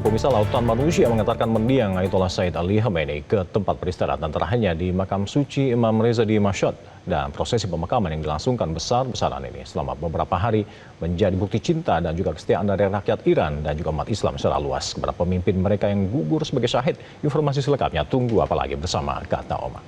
pemirsa, Lautan Manusia mengantarkan mendiang Ayatollah Said Ali Khamenei ke tempat peristirahatan terakhirnya di makam suci Imam Reza di Mashhad. Dan prosesi pemakaman yang dilangsungkan besar-besaran ini selama beberapa hari menjadi bukti cinta dan juga kesetiaan dari rakyat Iran dan juga umat Islam secara luas kepada pemimpin mereka yang gugur sebagai syahid. Informasi selengkapnya tunggu apalagi bersama Kata Oma.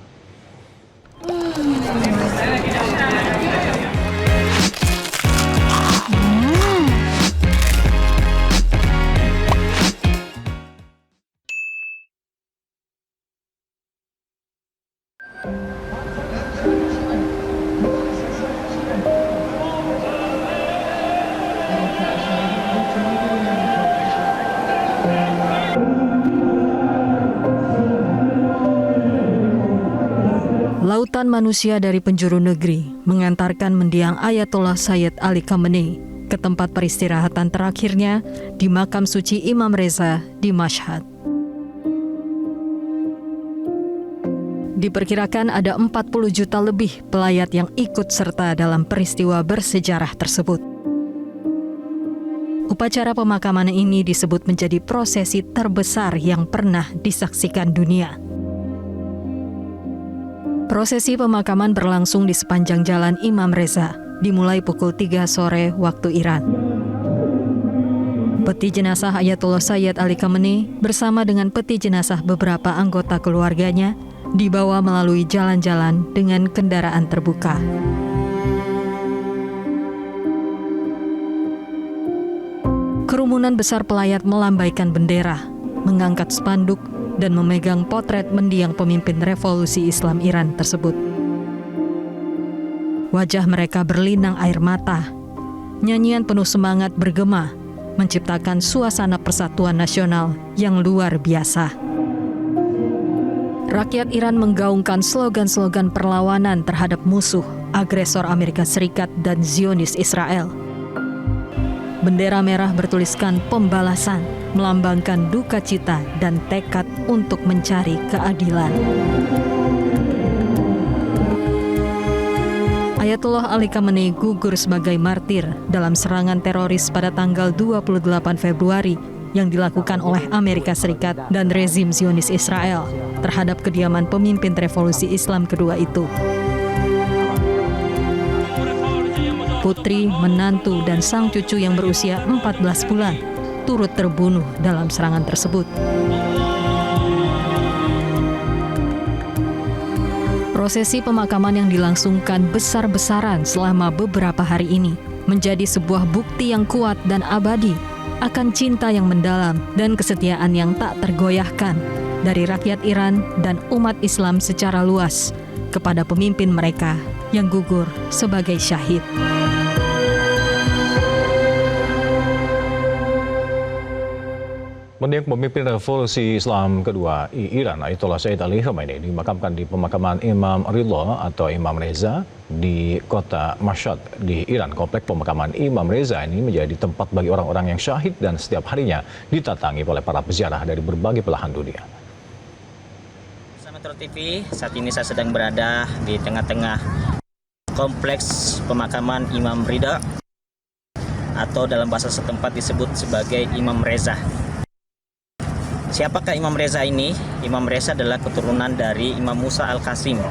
Lautan manusia dari penjuru negeri mengantarkan mendiang Ayatollah Said Ali Khamenei ke tempat peristirahatan terakhirnya di makam suci Imam Reza di Mashhad. Diperkirakan ada 40 juta lebih pelayat yang ikut serta dalam peristiwa bersejarah tersebut. Upacara pemakaman ini disebut menjadi prosesi terbesar yang pernah disaksikan dunia. Prosesi pemakaman berlangsung di sepanjang jalan Imam Reza, dimulai pukul 3 sore waktu Iran. Peti jenazah Ayatollah Said Ali Khamenei bersama dengan peti jenazah beberapa anggota keluarganya dibawa melalui jalan-jalan dengan kendaraan terbuka. Kerumunan besar pelayat melambaikan bendera, mengangkat spanduk, dan memegang potret mendiang pemimpin revolusi Islam Iran tersebut. Wajah mereka berlinang air mata. Nyanyian penuh semangat bergema, menciptakan suasana persatuan nasional yang luar biasa. Rakyat Iran menggaungkan slogan-slogan perlawanan terhadap musuh, agresor Amerika Serikat dan Zionis Israel. Bendera merah bertuliskan pembalasan, melambangkan duka cita dan tekad untuk mencari keadilan. Ayatollah Ali Khamenei gugur sebagai martir dalam serangan teroris pada tanggal 28 Februari yang dilakukan oleh Amerika Serikat dan rezim Zionis Israel terhadap kediaman pemimpin revolusi Islam kedua itu. Putri, menantu, dan sang cucu yang berusia 14 bulan turut terbunuh dalam serangan tersebut. Prosesi pemakaman yang dilangsungkan besar-besaran selama beberapa hari ini menjadi sebuah bukti yang kuat dan abadi akan cinta yang mendalam dan kesetiaan yang tak tergoyahkan dari rakyat Iran dan umat Islam secara luas kepada pemimpin mereka yang gugur sebagai syahid. Mendiang pemimpin revolusi Islam kedua Iran, Ayatollah Said Ali Khamenei, dimakamkan di pemakaman Imam Ridha atau Imam Reza di kota Mashhad di Iran. Komplek pemakaman Imam Reza ini menjadi tempat bagi orang-orang yang syahid dan setiap harinya ditatangi oleh para peziarah dari berbagai belahan dunia. Metro TV, saat ini saya sedang berada di tengah-tengah kompleks pemakaman Imam Ridha atau dalam bahasa setempat disebut sebagai Imam Reza. Siapakah Imam Reza ini? Imam Reza adalah keturunan dari Imam Musa Al-Qasim,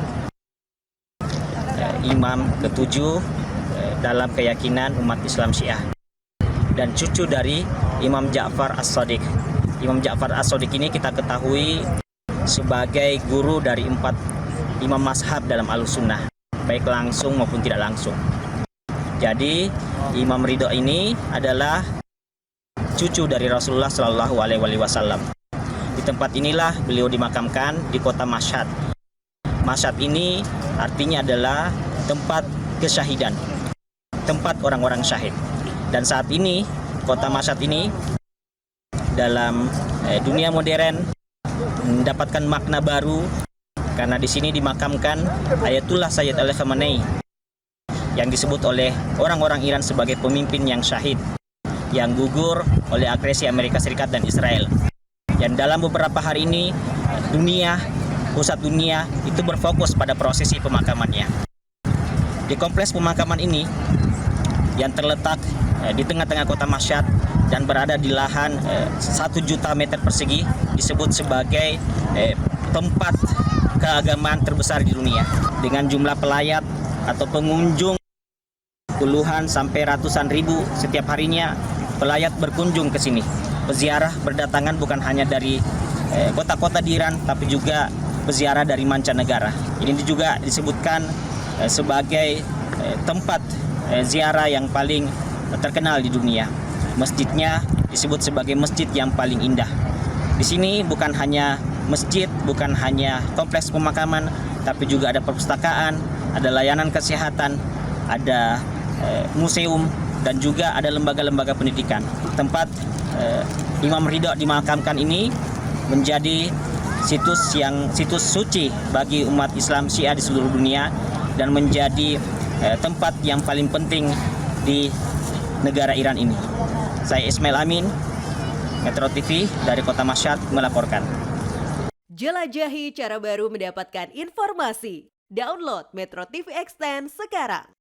imam ketujuh dalam keyakinan umat Islam Syiah, dan cucu dari Imam Ja'far As-Shadiq. Imam Ja'far As-Shadiq ini kita ketahui sebagai guru dari 4 imam mazhab dalam Ahlussunnah, baik langsung maupun tidak langsung. Jadi Imam Ridha ini adalah cucu dari Rasulullah Shallallahu Alaihi Wasallam. Di tempat inilah beliau dimakamkan di kota Mashhad. Mashhad ini artinya adalah tempat kesyahidan, tempat orang-orang syahid. Dan saat ini kota Mashhad ini dalam dunia modern mendapatkan makna baru karena di sini dimakamkan Ayatollah Said Ali Khamenei yang disebut oleh orang-orang Iran sebagai pemimpin yang syahid, yang gugur oleh agresi Amerika Serikat dan Israel. Dan dalam beberapa hari ini pusat dunia itu berfokus pada prosesi pemakamannya. Di kompleks pemakaman ini yang terletak di tengah-tengah kota Mashhad dan berada di lahan 1 juta meter persegi, disebut sebagai tempat keagamaan terbesar di dunia dengan jumlah pelayat atau pengunjung puluhan sampai ratusan ribu setiap harinya. Pelayat berkunjung ke sini. Peziarah berdatangan bukan hanya dari kota-kota di Iran, tapi juga peziarah dari mancanegara. Ini juga disebutkan sebagai tempat ziarah yang paling terkenal di dunia. Masjidnya disebut sebagai masjid yang paling indah. Di sini bukan hanya masjid, bukan hanya kompleks pemakaman, tapi juga ada perpustakaan, ada layanan kesehatan, ada museum, dan juga ada lembaga-lembaga pendidikan. Tempat Imam Ridho dimakamkan ini menjadi situs suci bagi umat Islam Syiah di seluruh dunia dan menjadi tempat yang paling penting di negara Iran ini. Saya Ismail Amin, Metro TV dari Kota Mashhad melaporkan. Jelajahi cara baru mendapatkan informasi. Download Metro TV Extend sekarang.